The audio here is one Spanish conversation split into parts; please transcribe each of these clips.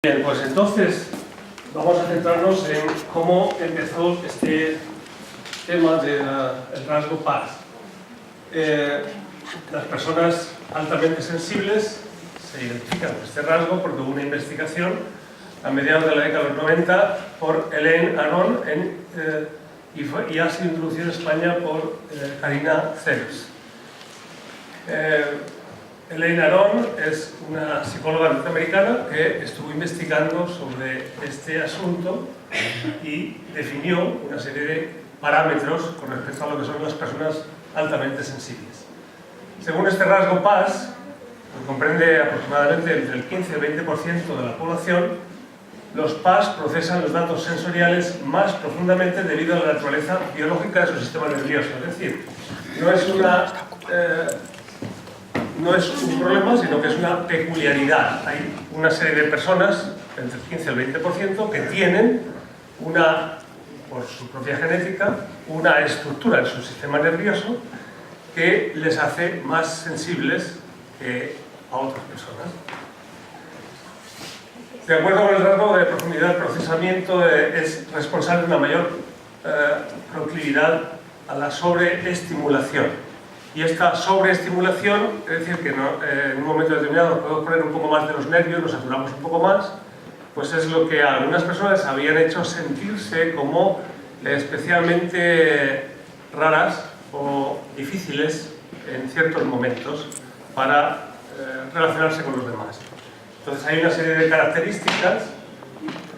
Bien, pues entonces vamos a centrarnos en cómo empezó este tema del rasgo PAS. Las personas altamente sensibles se identifican con este rasgo porque hubo una investigación a mediados de la década de los 90 por Elaine Aron y ha sido introducido en España por Karina Zeus. Elaine Aron es una psicóloga norteamericana que estuvo investigando sobre este asunto y definió una serie de parámetros con respecto a lo que son las personas altamente sensibles. Según este rasgo PAS, que comprende aproximadamente entre el 15 y el 20% de la población, los PAS procesan los datos sensoriales más profundamente debido a la naturaleza biológica de su sistema nervioso. Es decir, no es un problema, sino que es una peculiaridad. Hay una serie de personas, entre el 15 y el 20%, que tienen por su propia genética, una estructura en su sistema nervioso que les hace más sensibles que a otras personas. De acuerdo con el rasgo de profundidad del procesamiento, es responsable de una mayor proclividad a la sobreestimulación. Y esta sobreestimulación, es decir, que en un momento determinado nos podemos poner un poco más de los nervios, nos saturamos un poco más, pues es lo que a algunas personas habían hecho sentirse como especialmente raras o difíciles en ciertos momentos para relacionarse con los demás. Entonces hay una serie de características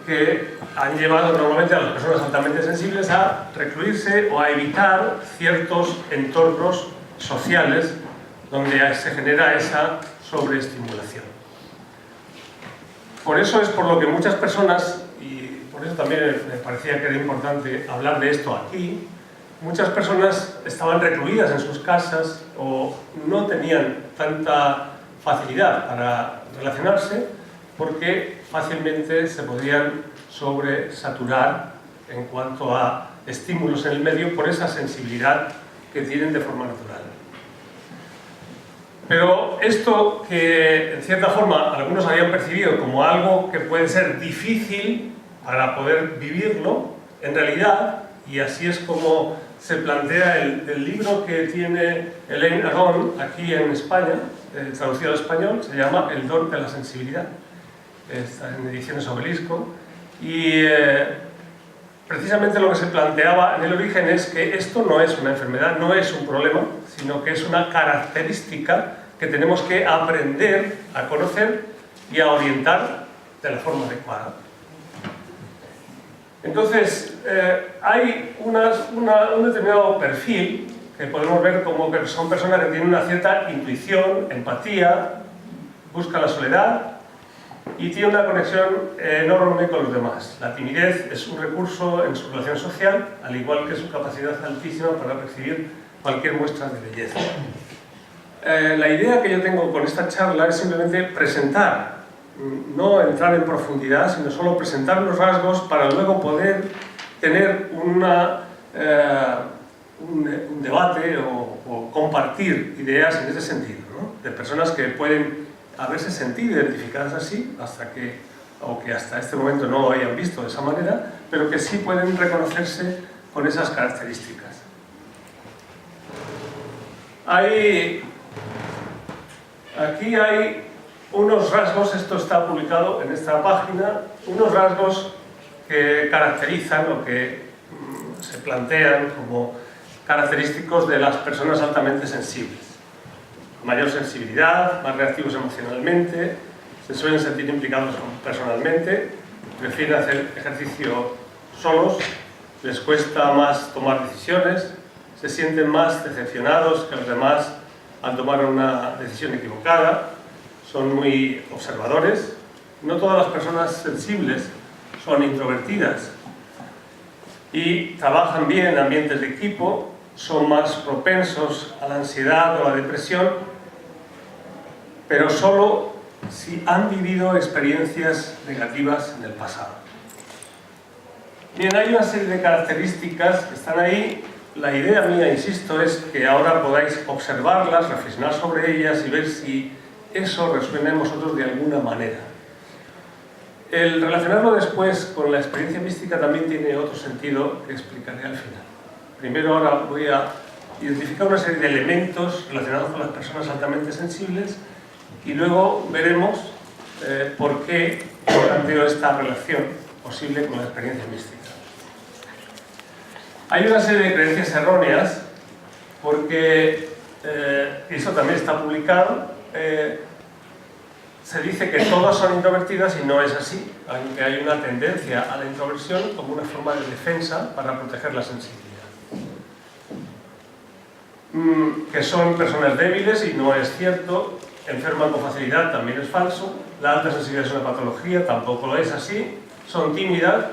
que han llevado normalmente a las personas altamente sensibles a recluirse o a evitar ciertos entornos sociales donde se genera esa sobreestimulación. Por eso es por lo que muchas personas, y por eso también me parecía que era importante hablar de esto aquí, muchas personas estaban recluidas en sus casas o no tenían tanta facilidad para relacionarse porque fácilmente se podían sobresaturar en cuanto a estímulos en el medio por esa sensibilidad que tienen de forma natural. Pero esto que en cierta forma algunos habían percibido como algo que puede ser difícil para poder vivirlo, en realidad, y así es como se plantea el libro que tiene Elaine Aron aquí en España, traducido al español, se llama El don de la sensibilidad, está en ediciones Obelisco, y precisamente lo que se planteaba en el origen es que esto no es una enfermedad, no es un problema, sino que es una característica que tenemos que aprender a conocer y a orientar de la forma adecuada. Entonces, hay un determinado perfil que podemos ver como que son personas que tienen una cierta intuición, empatía, buscan la soledad y tienen una conexión enorme con los demás. La timidez es un recurso en su relación social, al igual que su capacidad altísima para percibir cualquier muestra de belleza. La idea que yo tengo con esta charla es simplemente presentar, no entrar en profundidad, sino solo presentar los rasgos para luego poder tener un debate o compartir ideas en ese sentido, ¿no? De personas que pueden haberse sentido identificadas así, o que hasta este momento no lo hayan visto de esa manera, pero que sí pueden reconocerse con esas características. Aquí hay unos rasgos, esto está publicado en esta página, unos rasgos que caracterizan o que se plantean como característicos de las personas altamente sensibles. Mayor sensibilidad, más reactivos emocionalmente, se suelen sentir implicados personalmente, prefieren hacer ejercicio solos, les cuesta más tomar decisiones, se sienten más decepcionados que los demás al tomar una decisión equivocada, son muy observadores. No todas las personas sensibles son introvertidas y trabajan bien en ambientes de equipo, son más propensos a la ansiedad o a la depresión, pero solo si han vivido experiencias negativas en el pasado. Bien, hay una serie de características que están ahí. La idea mía, insisto, es que ahora podáis observarlas, reflexionar sobre ellas y ver si eso resuena en vosotros de alguna manera. El relacionarlo después con la experiencia mística también tiene otro sentido que explicaré al final. Primero ahora voy a identificar una serie de elementos relacionados con las personas altamente sensibles y luego veremos por qué planteo esta relación posible con la experiencia mística. Hay una serie de creencias erróneas porque, eso también está publicado, se dice que todas son introvertidas y no es así, aunque hay una tendencia a la introversión como una forma de defensa para proteger la sensibilidad. Que son personas débiles y no es cierto, enferman con facilidad también es falso, la alta sensibilidad es una patología, tampoco lo es así, son tímidas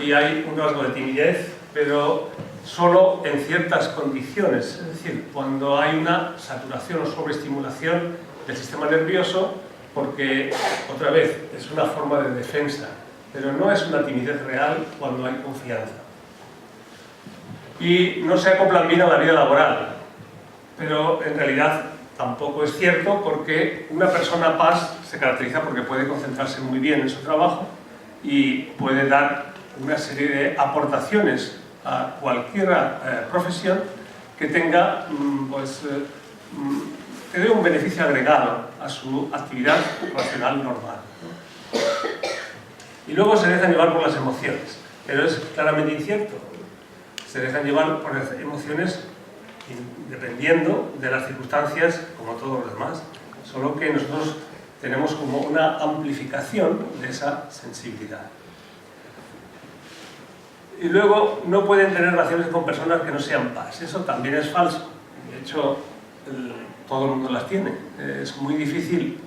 y hay un rasgo de timidez, pero solo en ciertas condiciones, es decir, cuando hay una saturación o sobreestimulación del sistema nervioso, porque, otra vez, es una forma de defensa, pero no es una timidez real cuando hay confianza. Y no se acoplan bien a la vida laboral, pero en realidad tampoco es cierto porque una persona paz se caracteriza porque puede concentrarse muy bien en su trabajo y puede dar una serie de aportaciones a cualquier profesión que tenga, que dé un beneficio agregado a su actividad racional normal. Y luego se dejan llevar por las emociones, pero es claramente incierto. Se dejan llevar por las emociones dependiendo de las circunstancias, como todos los demás, solo que nosotros tenemos como una amplificación de esa sensibilidad. Y luego no pueden tener relaciones con personas que no sean paz. Eso también es falso. De hecho, todo el mundo las tiene. Es muy difícil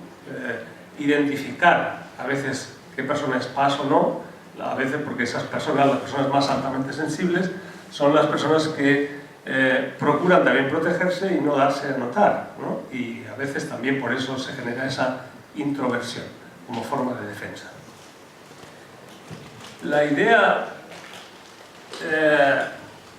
identificar a veces qué persona es paz o no, a veces porque esas personas, las personas más altamente sensibles, son las personas que procuran también protegerse y no darse a notar, ¿no? Y a veces también por eso se genera esa introversión como forma de defensa. La idea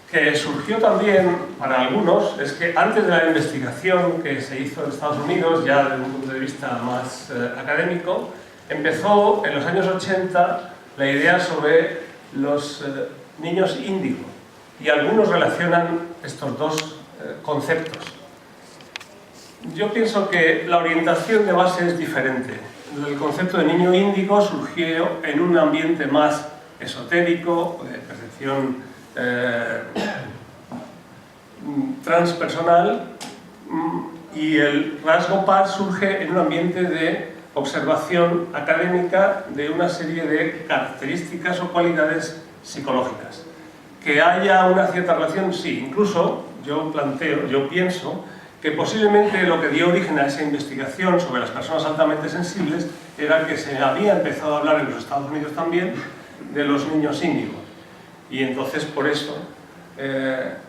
que surgió también para algunos es que antes de la investigación que se hizo en Estados Unidos, ya desde un punto de vista más académico, empezó en los años 80 la idea sobre los niños índigo, y algunos relacionan estos dos conceptos. Yo pienso que la orientación de base es diferente. El concepto de niño índigo surgió en un ambiente más esotérico, de percepción transpersonal, y el rasgo paz surge en un ambiente de observación académica de una serie de características o cualidades psicológicas. Que haya una cierta relación, sí, incluso yo pienso que posiblemente lo que dio origen a esa investigación sobre las personas altamente sensibles era que se había empezado a hablar en los Estados Unidos también de los niños índigos. Y entonces por eso,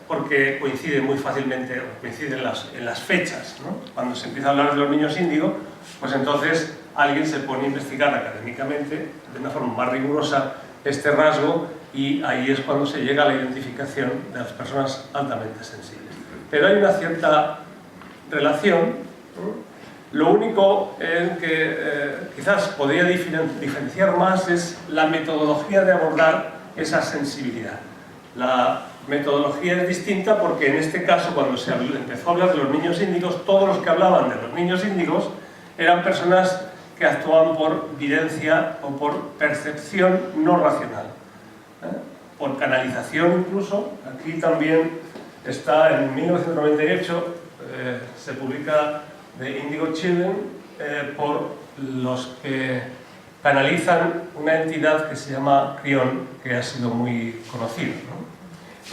porque coincide muy fácilmente, coincide en las fechas, ¿no? Cuando se empieza a hablar de los niños índigo, pues entonces alguien se pone a investigar académicamente de una forma más rigurosa este rasgo y ahí es cuando se llega a la identificación de las personas altamente sensibles. Pero hay una cierta relación, ¿no? Lo único en que quizás podría diferenciar más es la metodología de abordar esa sensibilidad. La metodología es distinta porque en este caso, cuando se empezó a hablar de los niños índigos, todos los que hablaban de los niños índigos eran personas que actuaban por videncia o por percepción no racional, por canalización incluso. Aquí también está, en 1998, se publica The Indigo Children, por los que canalizan una entidad que se llama Crión, que ha sido muy conocido, ¿no?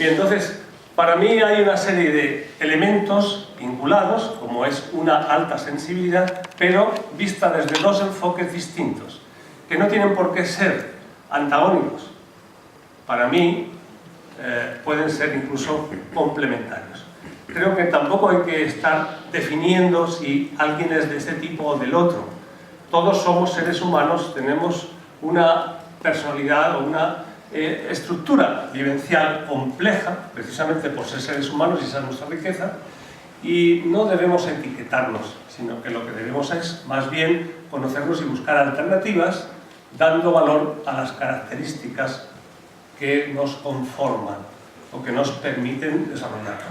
Y entonces, para mí hay una serie de elementos vinculados, como es una alta sensibilidad, pero vista desde dos enfoques distintos, que no tienen por qué ser antagónicos. Para mí, pueden ser incluso complementarios. Creo que tampoco hay que estar definiendo si alguien es de este tipo o del otro. Todos somos seres humanos, tenemos una personalidad o una estructura vivencial compleja, precisamente por ser seres humanos y esa es nuestra riqueza, y no debemos etiquetarnos, sino que lo que debemos es más bien conocernos y buscar alternativas dando valor a las características que nos conforman o que nos permiten desarrollarnos.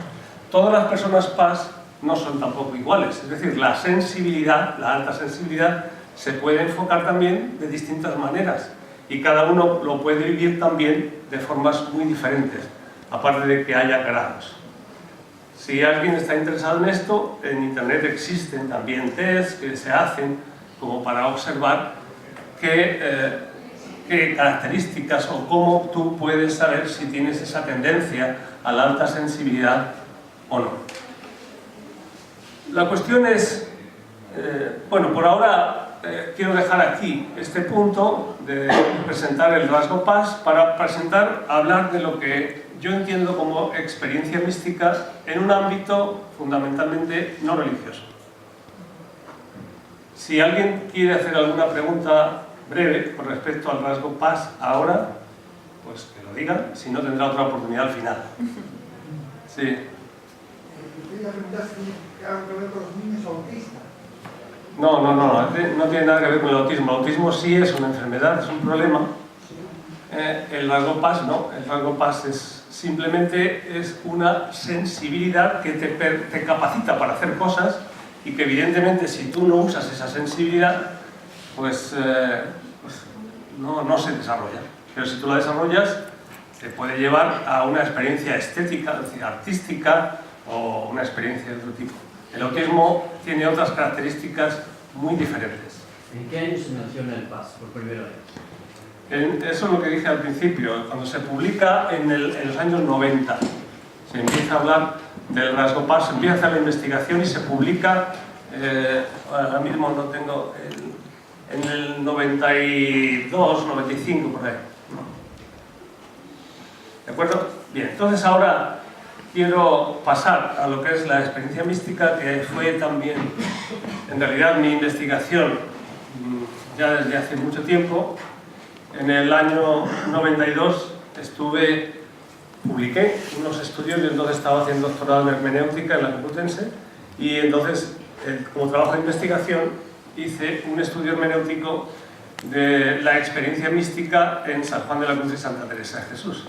Todas las personas PAS no son tampoco iguales, es decir, la sensibilidad, la alta sensibilidad, se puede enfocar también de distintas maneras y cada uno lo puede vivir también de formas muy diferentes, aparte de que haya grados. Si alguien está interesado en esto, en Internet existen también tests que se hacen como para observar qué características o cómo tú puedes saber si tienes esa tendencia a la alta sensibilidad o no. La cuestión es, bueno, por ahora quiero dejar aquí este punto de presentar el rasgo PAS para hablar de lo que yo entiendo como experiencia mística en un ámbito fundamentalmente no religioso. Si alguien quiere hacer alguna pregunta breve con respecto al rasgo PAS ahora, pues que lo digan, si no tendrá otra oportunidad al final. Sí. Quería preguntar si tiene algo que ver con los niños autistas. No tiene nada que ver con el autismo. El autismo sí es una enfermedad, es un problema. El rasgo PAS no, el rasgo PAS simplemente es una sensibilidad que te capacita para hacer cosas y que evidentemente si tú no usas esa sensibilidad, pues no se desarrolla. Pero si tú la desarrollas, te puede llevar a una experiencia estética, es decir, artística o una experiencia de otro tipo. El autismo tiene otras características muy diferentes. ¿En qué año se menciona el PAS por primera vez? Eso es lo que dije al principio. Cuando se publica en los años 90, se empieza a hablar del rasgo PAS, se empieza a hacer la investigación y se publica, ahora mismo no tengo, en el 92, 95, por ahí. ¿De acuerdo? Bien, entonces ahora quiero pasar a lo que es la experiencia mística, que fue también, en realidad, mi investigación ya desde hace mucho tiempo. En el año 92 publiqué unos estudios, yo entonces estaba haciendo doctorado en hermenéutica en la Complutense, y entonces, como trabajo de investigación, hice un estudio hermenéutico de la experiencia mística en San Juan de la Cruz y Santa Teresa de Jesús.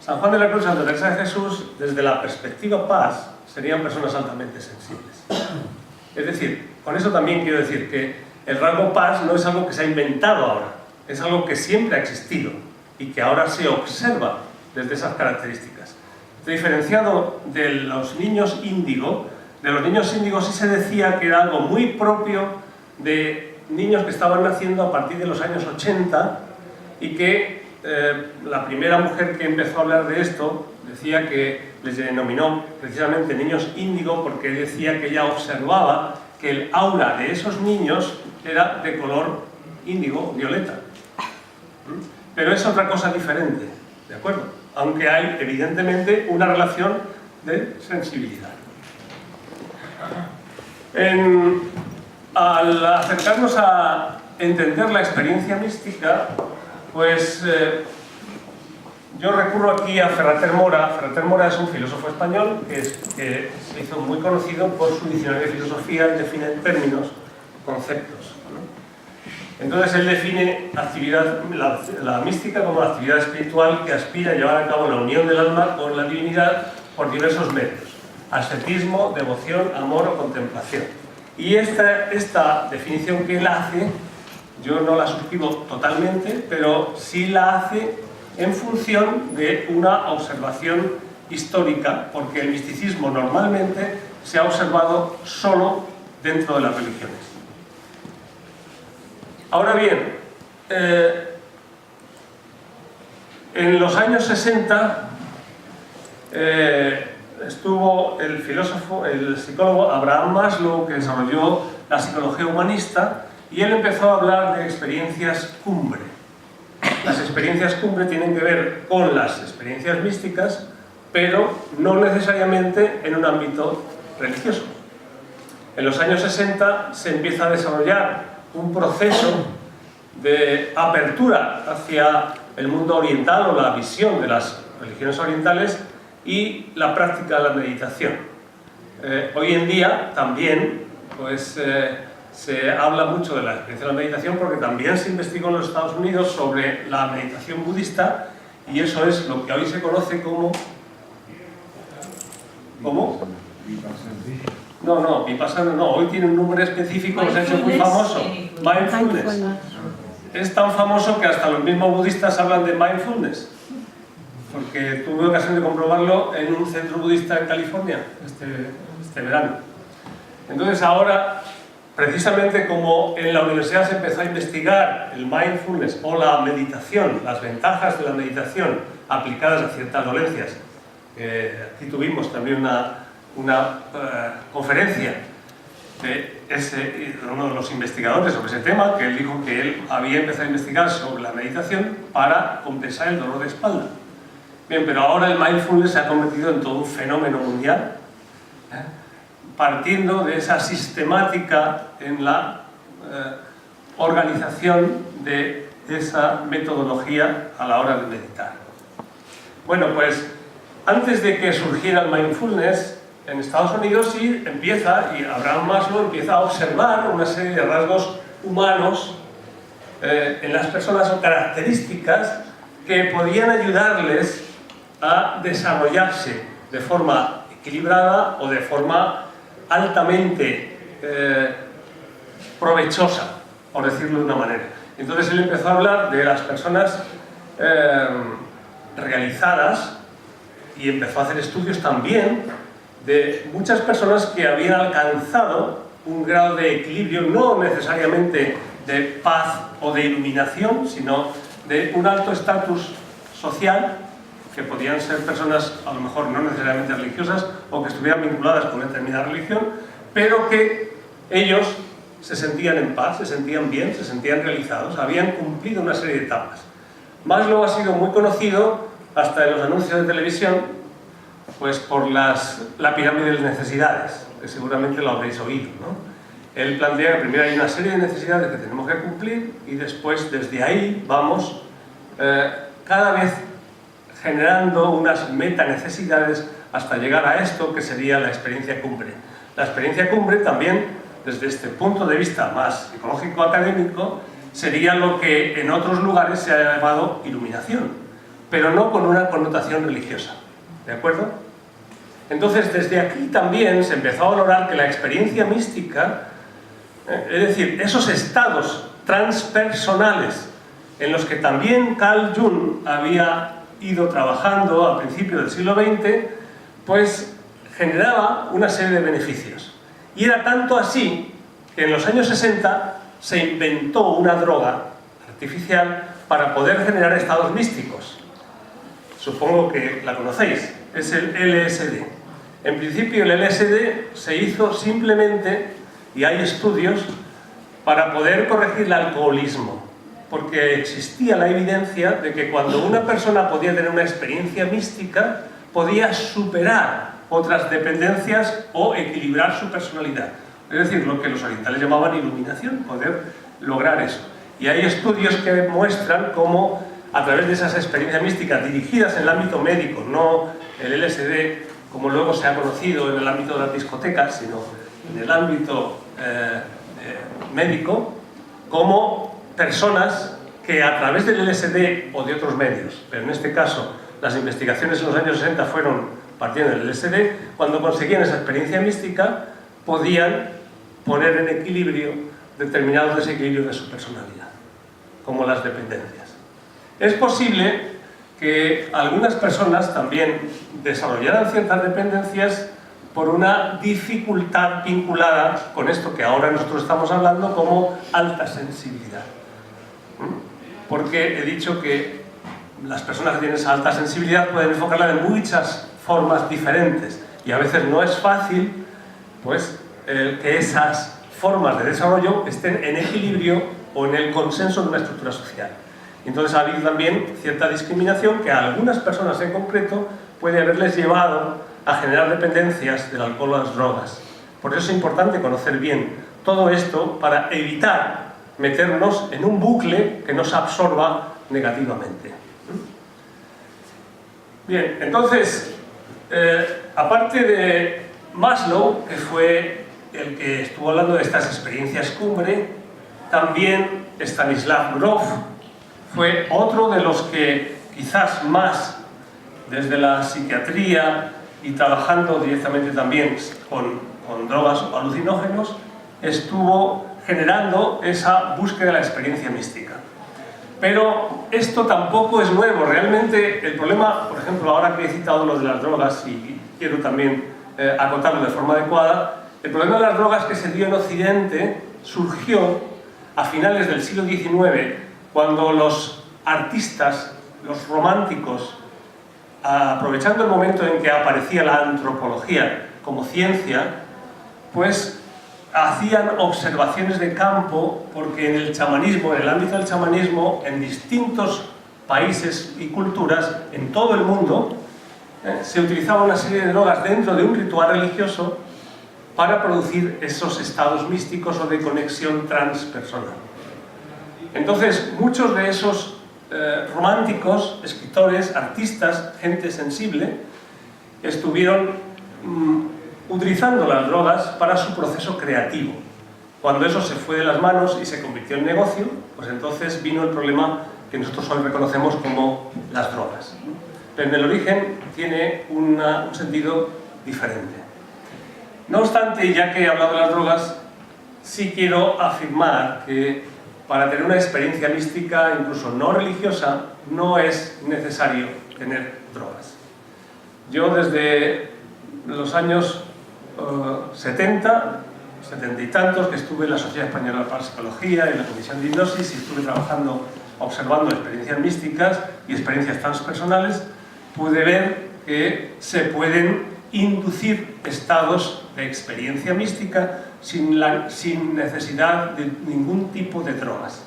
San Juan de la Cruz y Santa Teresa de Jesús, desde la perspectiva PAS, serían personas altamente sensibles. Es decir, con eso también quiero decir que el rasgo PAS no es algo que se ha inventado ahora, es algo que siempre ha existido y que ahora se observa desde esas características. Diferenciado de los niños índigo, sí se decía que era algo muy propio de niños que estaban naciendo a partir de los años 80 y que la primera mujer que empezó a hablar de esto decía que les denominó precisamente niños índigo porque decía que ella observaba que el aura de esos niños era de color índigo, violeta. Pero es otra cosa diferente, ¿de acuerdo? Aunque hay evidentemente una relación de sensibilidad. Al acercarnos a entender la experiencia mística, pues yo recurro aquí a Ferrater Mora. Ferrater Mora es un filósofo español que se hizo muy conocido por su diccionario de filosofía y define términos, conceptos, ¿no? Entonces él define la mística como la actividad espiritual que aspira a llevar a cabo la unión del alma con la divinidad por diversos medios: ascetismo, devoción, amor o contemplación. Y esta definición que él hace, yo no la suscribo totalmente, pero sí la hace en función de una observación histórica, porque el misticismo normalmente se ha observado solo dentro de las religiones. Ahora bien, en los años 60 estuvo el psicólogo Abraham Maslow, que desarrolló la psicología humanista, y él empezó a hablar de experiencias cumbre. Las experiencias cumbre tienen que ver con las experiencias místicas, pero no necesariamente en un ámbito religioso. En los años 60 se empieza a desarrollar un proceso de apertura hacia el mundo oriental o la visión de las religiones orientales y la práctica de la meditación. Hoy en día también pues, se habla mucho de la experiencia de la meditación porque también se investigó en los Estados Unidos sobre la meditación budista, y eso es lo que hoy se conoce como... ¿Cómo? No, Vipassana no, hoy tiene un nombre específico, se ha hecho muy famoso. Mindfulness. Es tan famoso que hasta los mismos budistas hablan de mindfulness, porque tuve ocasión de comprobarlo en un centro budista en California este verano. Entonces ahora, precisamente como en la universidad se empezó a investigar el mindfulness o la meditación, las ventajas de la meditación aplicadas a ciertas dolencias, aquí tuvimos también una conferencia de uno de los investigadores sobre ese tema, que él dijo que él había empezado a investigar sobre la meditación para compensar el dolor de espalda. Bien, pero ahora el mindfulness se ha convertido en todo un fenómeno mundial, partiendo de esa sistemática en la organización de esa metodología a la hora de meditar. Bueno, pues antes de que surgiera el mindfulness, en Estados Unidos sí empieza, y Abraham Maslow empieza a observar una serie de rasgos humanos en las personas o características que podían ayudarles a desarrollarse de forma equilibrada o de forma altamente provechosa, por decirlo de una manera. Entonces él empezó a hablar de las personas realizadas y empezó a hacer estudios también de muchas personas que habían alcanzado un grado de equilibrio, no necesariamente de paz o de iluminación, sino de un alto estatus social, que podían ser personas a lo mejor no necesariamente religiosas o que estuvieran vinculadas con una determinada religión, pero que ellos se sentían en paz, se sentían bien, se sentían realizados, habían cumplido una serie de etapas. Maslow ha sido muy conocido hasta en los anuncios de televisión pues por la pirámide de necesidades, que seguramente lo habréis oído, ¿no? Él plantea que primero hay una serie de necesidades que tenemos que cumplir y después desde ahí vamos cada vez generando unas metanecesidades hasta llegar a esto que sería la experiencia cumbre. La experiencia cumbre también, desde este punto de vista más psicológico-académico, sería lo que en otros lugares se ha llamado iluminación, pero no con una connotación religiosa. ¿De acuerdo? Entonces, desde aquí también se empezó a valorar que la experiencia mística, es decir, esos estados transpersonales en los que también Carl Jung había ido trabajando a principios del siglo XX, pues generaba una serie de beneficios. Y era tanto así que en los años 60 se inventó una droga artificial para poder generar estados místicos. Supongo que la conocéis, es el LSD. En principio el LSD se hizo simplemente, y hay estudios, para poder corregir el alcoholismo, porque existía la evidencia de que cuando una persona podía tener una experiencia mística, podía superar otras dependencias o equilibrar su personalidad. Es decir, lo que los orientales llamaban iluminación, poder lograr eso. Y hay estudios que muestran cómo a través de esas experiencias místicas dirigidas en el ámbito médico, no el LSD como luego se ha conocido en el ámbito de las discotecas, sino en el ámbito médico, como personas que a través del LSD o de otros medios, pero en este caso las investigaciones en los años 60 fueron partiendo del LSD, cuando conseguían esa experiencia mística podían poner en equilibrio determinados desequilibrios de su personalidad, como las dependencias. Es posible que algunas personas también desarrollaran ciertas dependencias por una dificultad vinculada con esto que ahora nosotros estamos hablando como alta sensibilidad. Porque he dicho que las personas que tienen esa alta sensibilidad pueden enfocarla de muchas formas diferentes y a veces no es fácil pues, que esas formas de desarrollo estén en equilibrio o en el consenso de una estructura social. Entonces ha habido también cierta discriminación que a algunas personas en concreto puede haberles llevado a generar dependencias del alcohol o las drogas. Por eso es importante conocer bien todo esto para evitar meternos en un bucle que nos absorba negativamente. Bien, entonces, aparte de Maslow, que fue el que estuvo hablando de estas experiencias cumbre. También Stanislav Grof fue otro de los que quizás más desde la psiquiatría y trabajando directamente también con drogas o alucinógenos, estuvo generando esa búsqueda de la experiencia mística. Pero esto tampoco es nuevo. Realmente el problema, por ejemplo, ahora que he citado lo de las drogas y quiero también acotarlo de forma adecuada, el problema de las drogas que se dio en Occidente surgió a finales del siglo XIX, cuando los artistas, los románticos, aprovechando el momento en que aparecía la antropología como ciencia, pues hacían observaciones de campo, porque en el chamanismo, en el ámbito del chamanismo, en distintos países y culturas, en todo el mundo, se utilizaba una serie de drogas dentro de un ritual religioso para producir esos estados místicos o de conexión transpersonal. Entonces, muchos de esos románticos, escritores, artistas, gente sensible, estuvieron utilizando las drogas para su proceso creativo. Cuando eso se fue de las manos y se convirtió en negocio, pues entonces vino el problema que nosotros hoy reconocemos como las drogas. Pero en el origen tiene un sentido diferente. No obstante, ya que he hablado de las drogas, sí quiero afirmar que para tener una experiencia mística, incluso no religiosa, no es necesario tener drogas. Yo desde los años 70 y tantos, que estuve en la Sociedad Española para la Psicología, en la Comisión de Hipnosis, y estuve trabajando, observando experiencias místicas y experiencias transpersonales, pude ver que se pueden inducir estados de experiencia mística sin necesidad de ningún tipo de drogas.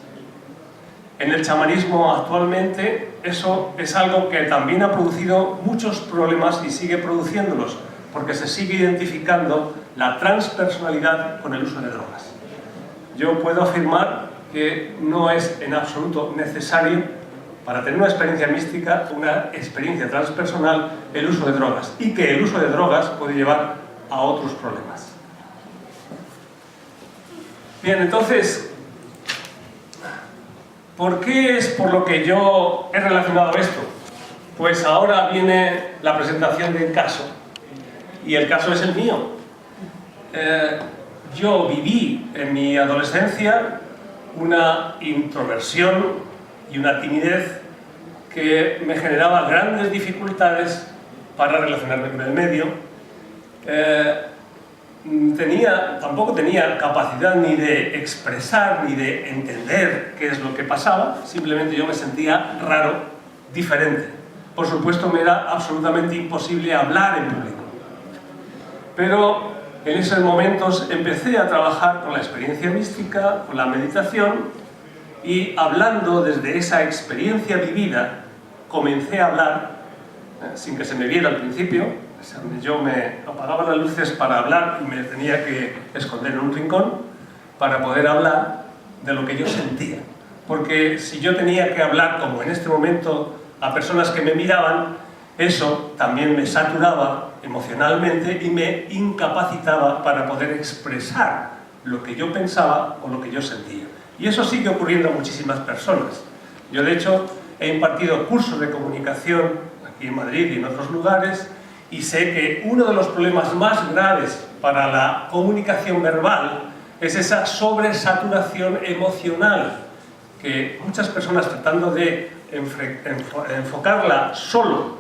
En el chamanismo actualmente eso es algo que también ha producido muchos problemas y sigue produciéndolos, porque se sigue identificando la transpersonalidad con el uso de drogas. Yo puedo afirmar que no es en absoluto necesario, para tener una experiencia mística, una experiencia transpersonal, el uso de drogas, y que el uso de drogas puede llevar a otros problemas. Bien, entonces, ¿por qué es por lo que yo he relacionado esto? Pues ahora viene la presentación del caso, y el caso es el mío. Yo viví en mi adolescencia una introversión y una timidez que me generaba grandes dificultades para relacionarme con el medio. Tampoco tenía capacidad ni de expresar ni de entender qué es lo que pasaba, simplemente yo me sentía raro, diferente. Por supuesto, me era absolutamente imposible hablar en público. Pero en esos momentos empecé a trabajar con la experiencia mística, con la meditación, y hablando desde esa experiencia vivida, comencé a hablar, sin que se me viera al principio. Yo me apagaba las luces para hablar y me tenía que esconder en un rincón para poder hablar de lo que yo sentía. Porque si yo tenía que hablar, como en este momento, a personas que me miraban, eso también me saturaba emocionalmente y me incapacitaba para poder expresar lo que yo pensaba o lo que yo sentía. Y eso sigue ocurriendo a muchísimas personas. Yo, de hecho, he impartido cursos de comunicación aquí en Madrid y en otros lugares, y sé que uno de los problemas más graves para la comunicación verbal es esa sobresaturación emocional, que muchas personas, tratando de enfocarla solo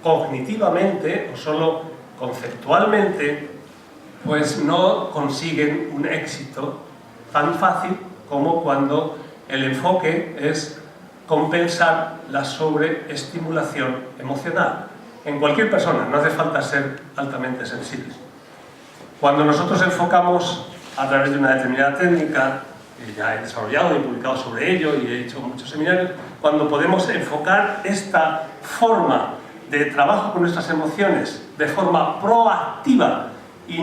cognitivamente o solo conceptualmente, pues no consiguen un éxito tan fácil como cuando el enfoque es compensar la sobreestimulación emocional. En cualquier persona, no hace falta ser altamente sensible. Cuando nosotros enfocamos a través de una determinada técnica, que ya he desarrollado y publicado sobre ello y he hecho muchos seminarios, cuando podemos enfocar esta forma de trabajo con nuestras emociones de forma proactiva y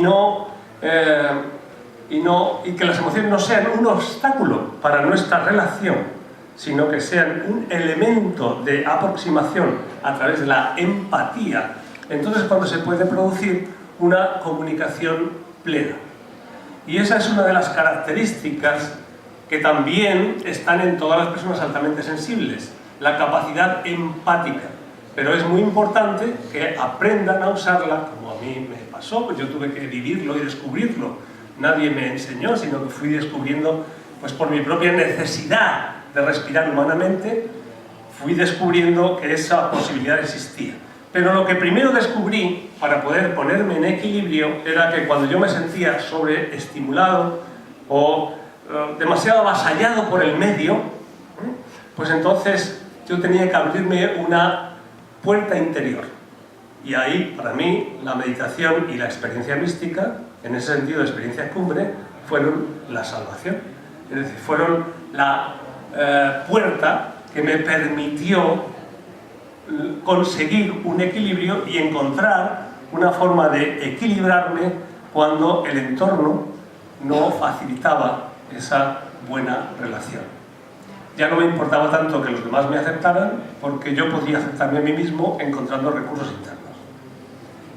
que las emociones no sean un obstáculo para nuestra relación, sino que sean un elemento de aproximación a través de la empatía, entonces cuando se puede producir una comunicación plena. Y esa es una de las características que también están en todas las personas altamente sensibles, la capacidad empática. Pero es muy importante que aprendan a usarla, como a mí me pasó, pues yo tuve que vivirlo y descubrirlo. Nadie me enseñó, sino que fui descubriendo, pues por mi propia necesidad de respirar humanamente, fui descubriendo que esa posibilidad existía. Pero lo que primero descubrí, para poder ponerme en equilibrio, era que cuando yo me sentía sobreestimulado o demasiado avasallado por el medio, pues entonces yo tenía que abrirme una puerta interior. Y ahí, para mí, la meditación y la experiencia mística, en ese sentido, la experiencia cumbre, fueron la salvación. Es decir, fueron la puerta que me permitió conseguir un equilibrio y encontrar una forma de equilibrarme cuando el entorno no facilitaba esa buena relación. Ya no me importaba tanto que los demás me aceptaran, porque yo podía aceptarme a mí mismo encontrando recursos internos.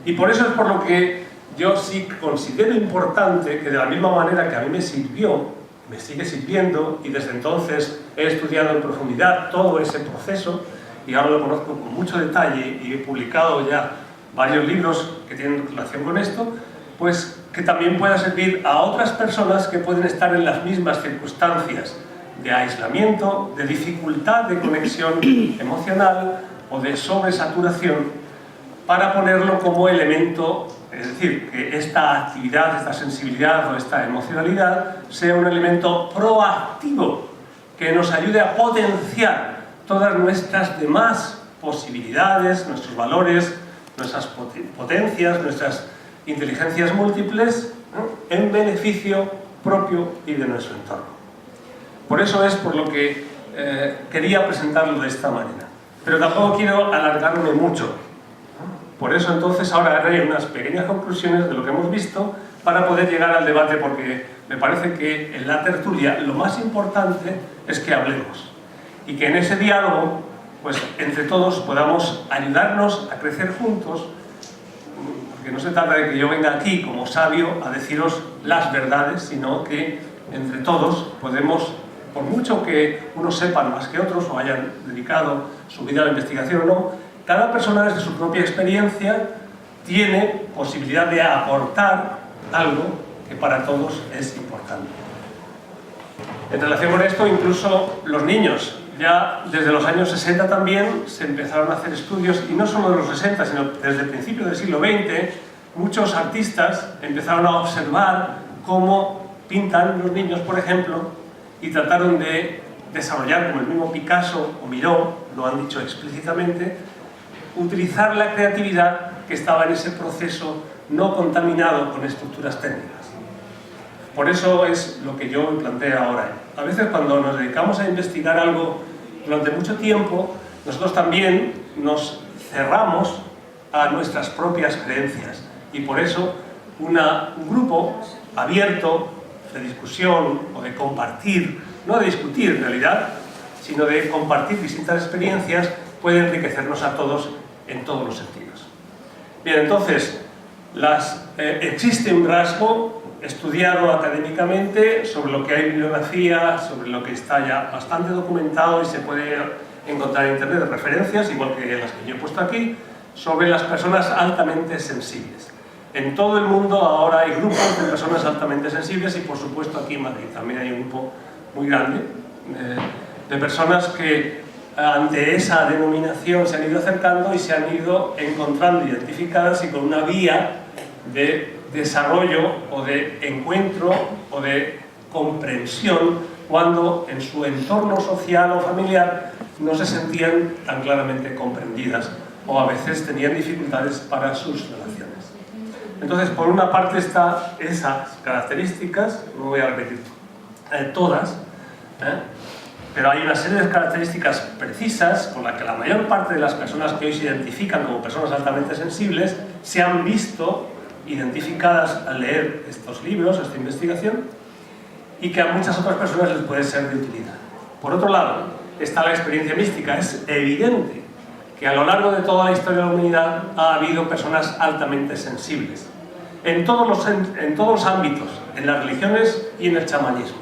Y por eso es por lo que yo sí considero importante que, de la misma manera que a mí me sirvió, me sigue sirviendo, y desde entonces he estudiado en profundidad todo ese proceso, y ahora lo conozco con mucho detalle, y he publicado ya varios libros que tienen relación con esto, pues que también pueda servir a otras personas que pueden estar en las mismas circunstancias de aislamiento, de dificultad de conexión emocional o de sobresaturación, para ponerlo como elemento, es decir, que esta actividad, esta sensibilidad o esta emocionalidad sea un elemento proactivo que nos ayude a potenciar todas nuestras demás posibilidades, nuestros valores, nuestras potencias, nuestras inteligencias múltiples, ¿no?, en beneficio propio y de nuestro entorno. Por eso es por lo que quería presentarlo de esta manera. Pero tampoco quiero alargarme mucho. Por eso entonces ahora haré unas pequeñas conclusiones de lo que hemos visto para poder llegar al debate, porque me parece que en la tertulia lo más importante es que hablemos y que en ese diálogo, pues entre todos podamos ayudarnos a crecer juntos, porque no se trata de que yo venga aquí como sabio a deciros las verdades, sino que entre todos podemos, por mucho que unos sepan más que otros o hayan dedicado su vida a la investigación o no, cada persona desde su propia experiencia tiene posibilidad de aportar algo que para todos es importante. En relación con esto, incluso los niños, ya desde los años 60 también se empezaron a hacer estudios, y no solo de los 60, sino desde el principio del siglo XX, muchos artistas empezaron a observar cómo pintan los niños, por ejemplo, y trataron de desarrollar, como el mismo Picasso o Miró lo han dicho explícitamente, utilizar la creatividad que estaba en ese proceso no contaminado con estructuras técnicas. Por eso es lo que yo planteo ahora. A veces cuando nos dedicamos a investigar algo durante mucho tiempo, nosotros también nos cerramos a nuestras propias creencias, y por eso un grupo abierto de discusión o de compartir, no de discutir en realidad, sino de compartir distintas experiencias, puede enriquecernos a todos en todos los sentidos. Bien, entonces, existe un rasgo estudiado académicamente sobre lo que hay bibliografía, sobre lo que está ya bastante documentado y se puede encontrar en internet de referencias, igual que las que yo he puesto aquí, sobre las personas altamente sensibles. En todo el mundo ahora hay grupos de personas altamente sensibles, y por supuesto aquí en Madrid también hay un grupo muy grande de personas que ante esa denominación se han ido acercando y se han ido encontrando identificadas, y con una vía de desarrollo o de encuentro o de comprensión cuando en su entorno social o familiar no se sentían tan claramente comprendidas o a veces tenían dificultades para sus relaciones. Entonces, por una parte están esas características, no voy a repetir todas, pero hay una serie de características precisas con las que la mayor parte de las personas que hoy se identifican como personas altamente sensibles se han visto identificadas al leer estos libros, esta investigación, y que a muchas otras personas les puede ser de utilidad. Por otro lado, está la experiencia mística. Es evidente que a lo largo de toda la historia de la humanidad ha habido personas altamente sensibles, en todos los ámbitos, en las religiones y en el chamanismo.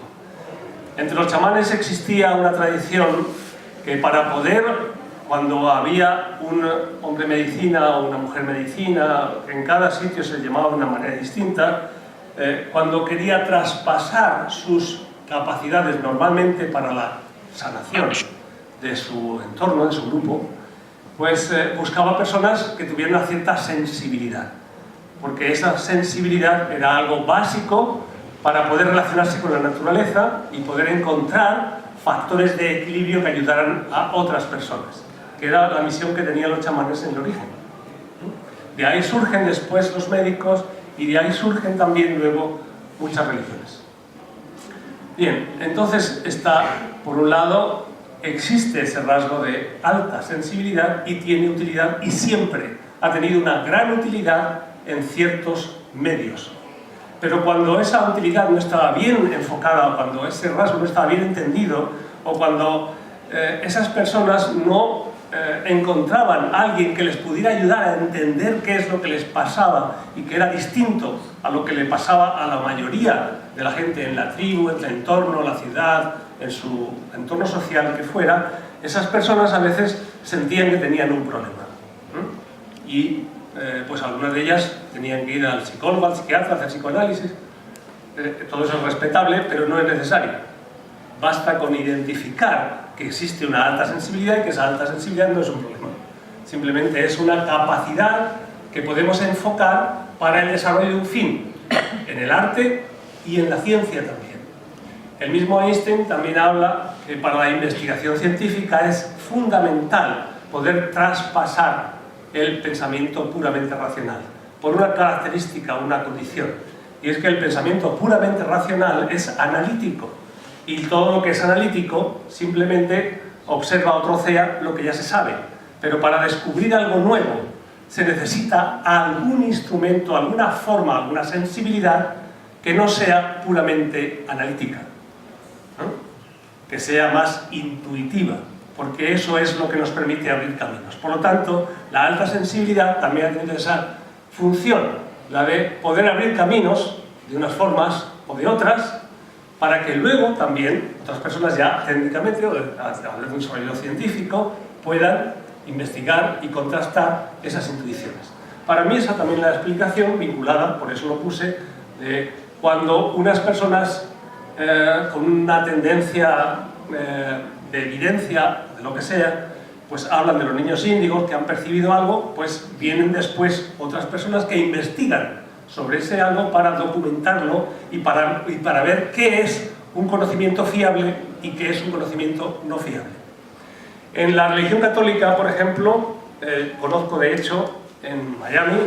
Entre los chamanes existía una tradición que para poder, cuando había un hombre medicina o una mujer medicina, en cada sitio se llamaba de una manera distinta, cuando quería traspasar sus capacidades normalmente para la sanación de su entorno, de su grupo, pues buscaba personas que tuvieran una cierta sensibilidad, porque esa sensibilidad era algo básico para poder relacionarse con la naturaleza y poder encontrar factores de equilibrio que ayudaran a otras personas, que era la misión que tenían los chamanes en el origen. De ahí surgen después los médicos y de ahí surgen también luego muchas religiones. Bien, entonces está, por un lado, existe ese rasgo de alta sensibilidad y tiene utilidad y siempre ha tenido una gran utilidad en ciertos medios. Pero cuando esa utilidad no estaba bien enfocada, o cuando ese rasgo no estaba bien entendido, o cuando esas personas no encontraban a alguien que les pudiera ayudar a entender qué es lo que les pasaba y que era distinto a lo que le pasaba a la mayoría de la gente en la tribu, en el entorno, la ciudad, en su entorno social que fuera, esas personas a veces sentían que tenían un problema. Y pues algunas de ellas tenían que ir al psicólogo, al psiquiatra, hacer psicoanálisis. Todo eso es respetable, pero no es necesario. Basta con identificar que existe una alta sensibilidad y que esa alta sensibilidad no es un problema. Simplemente es una capacidad que podemos enfocar para el desarrollo de un fin, en el arte y en la ciencia también. El mismo Einstein también habla que para la investigación científica es fundamental poder traspasar el pensamiento puramente racional, por una característica, una condición, y es que el pensamiento puramente racional es analítico, y todo lo que es analítico simplemente observa o trocea lo que ya se sabe, pero para descubrir algo nuevo se necesita algún instrumento, alguna forma, alguna sensibilidad que no sea puramente analítica, ¿no? Que sea más intuitiva, porque eso es lo que nos permite abrir caminos. Por lo tanto, la alta sensibilidad también tiene esa función, la de poder abrir caminos de unas formas o de otras, para que luego también otras personas ya técnicamente o a través de un desarrollo científico puedan investigar y contrastar esas intuiciones. Para mí esa también es la explicación vinculada, por eso lo puse, de cuando unas personas con una tendencia de evidencia, de lo que sea, pues hablan de los niños índigos que han percibido algo, pues vienen después otras personas que investigan sobre ese algo para documentarlo y para ver qué es un conocimiento fiable y qué es un conocimiento no fiable. En la religión católica, por ejemplo, conozco de hecho en Miami,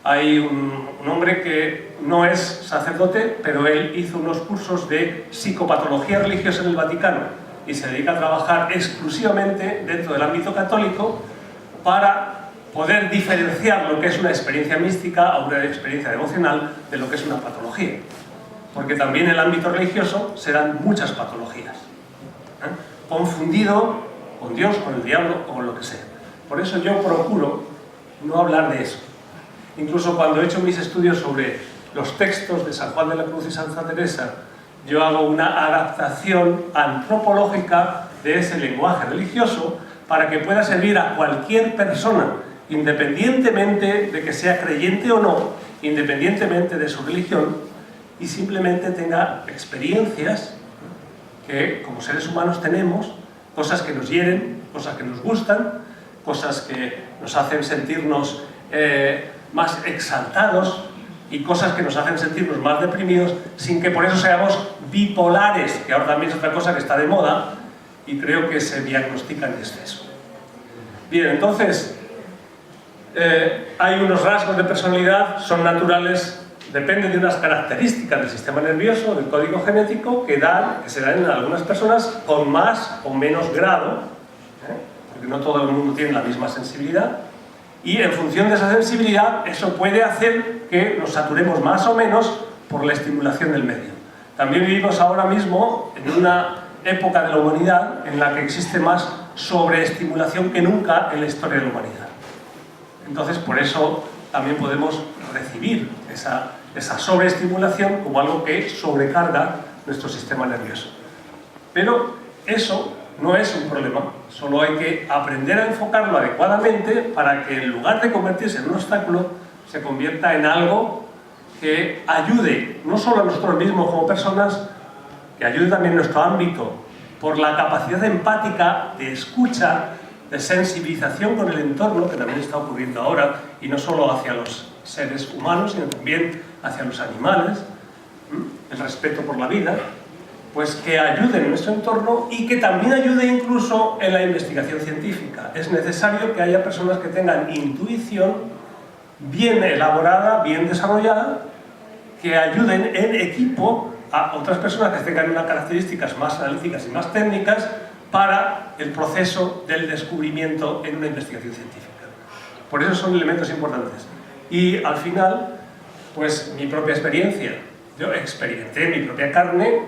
hay un hombre que no es sacerdote, pero él hizo unos cursos de psicopatología religiosa en el Vaticano y se dedica a trabajar exclusivamente dentro del ámbito católico para poder diferenciar lo que es una experiencia mística a una experiencia devocional de lo que es una patología. Porque también en el ámbito religioso se dan muchas patologías, confundido con Dios, con el diablo o con lo que sea. Por eso yo procuro no hablar de eso. Incluso cuando he hecho mis estudios sobre los textos de San Juan de la Cruz y Santa Teresa, yo hago una adaptación antropológica de ese lenguaje religioso para que pueda servir a cualquier persona, independientemente de que sea creyente o no, independientemente de su religión, y simplemente tenga experiencias que como seres humanos tenemos, cosas que nos hieren, cosas que nos gustan, cosas que nos hacen sentirnos más exaltados y cosas que nos hacen sentirnos más deprimidos, sin que por eso seamos bipolares, que ahora también es otra cosa que está de moda y creo que se diagnostica en exceso. Bien, entonces hay unos rasgos de personalidad, son naturales, dependen de unas características del sistema nervioso, del código genético, que se dan en algunas personas con más o menos grado, porque no todo el mundo tiene la misma sensibilidad, y en función de esa sensibilidad, eso puede hacer que nos saturemos más o menos por la estimulación del medio. También vivimos ahora mismo en una época de la humanidad en la que existe más sobreestimulación que nunca en la historia de la humanidad. Entonces, por eso también podemos recibir esa esa sobreestimulación como algo que sobrecarga nuestro sistema nervioso. Pero eso no es un problema, solo hay que aprender a enfocarlo adecuadamente para que en lugar de convertirse en un obstáculo, se convierta en algo que ayude no solo a nosotros mismos como personas, que ayude también en nuestro ámbito por la capacidad empática de escucha, de sensibilización con el entorno, que también está ocurriendo ahora, y no solo hacia los seres humanos, sino también hacia los animales, el respeto por la vida, pues que ayude en nuestro entorno y que también ayude incluso en la investigación científica. Es necesario que haya personas que tengan intuición bien elaborada, bien desarrollada, que ayuden en equipo a otras personas que tengan unas características más analíticas y más técnicas para el proceso del descubrimiento en una investigación científica. Por eso son elementos importantes. Y al final, pues mi propia experiencia, yo experimenté en mi propia carne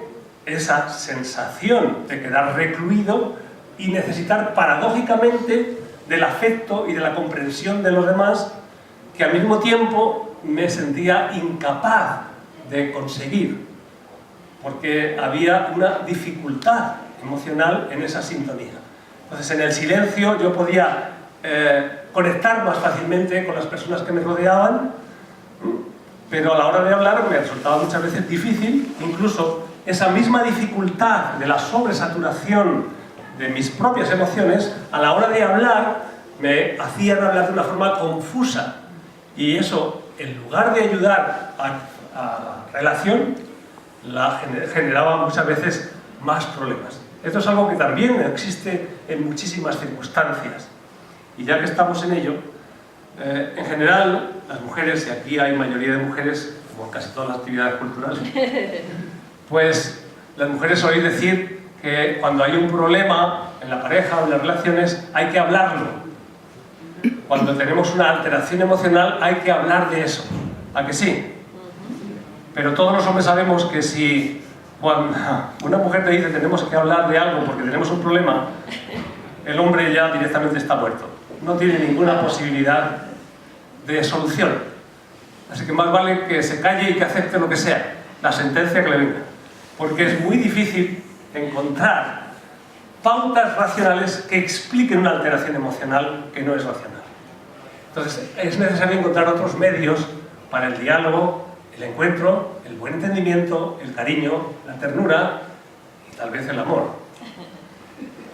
esa sensación de quedar recluido y necesitar paradójicamente del afecto y de la comprensión de los demás, que al mismo tiempo me sentía incapaz de conseguir, porque había una dificultad emocional en esa sintonía. Entonces, en el silencio yo podía conectar más fácilmente con las personas que me rodeaban, pero a la hora de hablar me resultaba muchas veces difícil, incluso esa misma dificultad de la sobresaturación de mis propias emociones, a la hora de hablar me hacían hablar de una forma confusa, y eso, en lugar de ayudar a la relación, generaba muchas veces más problemas. Esto es algo que también existe en muchísimas circunstancias, y ya que estamos en ello, en general, las mujeres, y aquí hay mayoría de mujeres, como en casi todas las actividades culturales, pues las mujeres oís decir que cuando hay un problema en la pareja o en las relaciones hay que hablarlo. Cuando tenemos una alteración emocional hay que hablar de eso. ¿A que sí? Pero todos los hombres sabemos que si cuando una mujer te dice tenemos que hablar de algo porque tenemos un problema, el hombre ya directamente está muerto. No tiene ninguna posibilidad de solución. Así que más vale que se calle y que acepte lo que sea, la sentencia que le venga. Porque es muy difícil encontrar pautas racionales que expliquen una alteración emocional que no es racional. Entonces, es necesario encontrar otros medios para el diálogo, el encuentro, el buen entendimiento, el cariño, la ternura y tal vez el amor.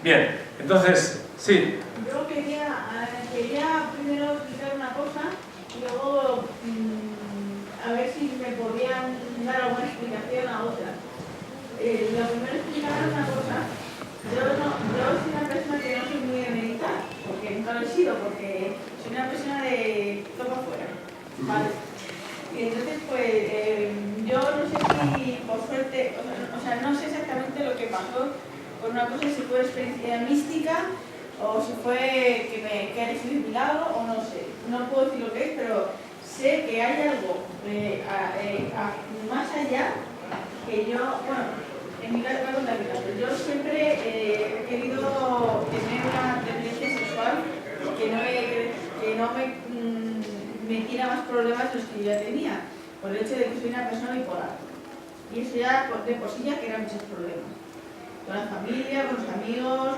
Bien, entonces, sí. Yo quería primero explicar una cosa y luego a ver si me podían dar alguna explicación a otra. Lo primero es explicar una cosa. Yo soy una persona que no soy muy de meditar, porque nunca lo he sido, porque soy una persona de todo afuera, ¿vale? Y entonces, pues, yo no sé si por suerte, o sea, no sé exactamente lo que pasó con una cosa, si fue experiencia mística o si fue que he recibido un milagro, o no sé. No puedo decir lo que es, pero sé que hay algo más allá que yo, bueno, en mi caso, yo siempre he querido tener una tendencia sexual que no me metiera más problemas de los que yo ya tenía, por el hecho de que soy una persona bipolar. Y eso ya de por sí ya crea muchos problemas. Con la familia, con los amigos,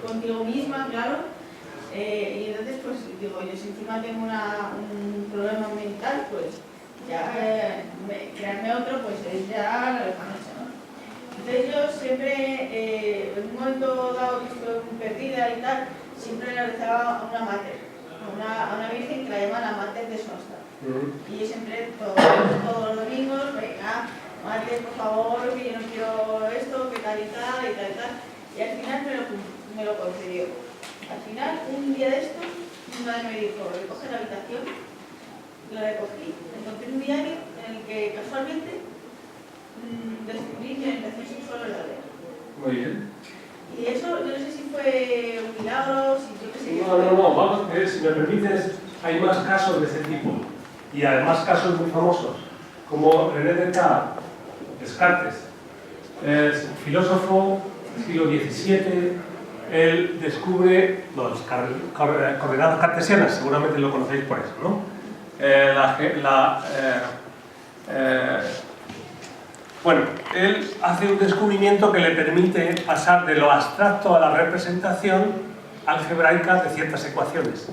contigo misma, claro. Y entonces, pues digo, yo si encima tengo un problema mental, pues ya crearme otro, pues es ya la lejanía, ¿no? Entonces yo siempre, en un momento dado que estuve muy perdida y tal, siempre le rezaba a una mater, a una virgen que la llaman la mater de Sonsta. Y yo siempre, todos los domingos, venga, mater, por favor, que yo no quiero esto, que tal y tal y tal y tal. Y al final me lo concedió. Al final, un día de estos, mi madre me dijo, recoge la habitación, lo recogí, encontré un diario en el que casualmente descubrí mi orientación sexual verdadera. Muy bien. Y eso, yo no sé si fue un milagro, si yo qué sé. No, vamos a ver, si me permites, hay más casos de ese tipo. Y además casos muy famosos, como René Descartes, filósofo del siglo XVII. Él descubre las coordenadas cartesianas, seguramente lo conocéis por eso, ¿no? Bueno, él hace un descubrimiento que le permite pasar de lo abstracto a la representación algebraica de ciertas ecuaciones.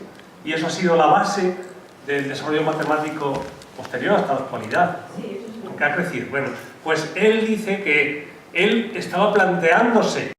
Y eso ha sido la base del desarrollo matemático posterior hasta la actualidad. Sí, eso sí. ¿Qué ha crecido? Bueno, pues él dice que él estaba planteándose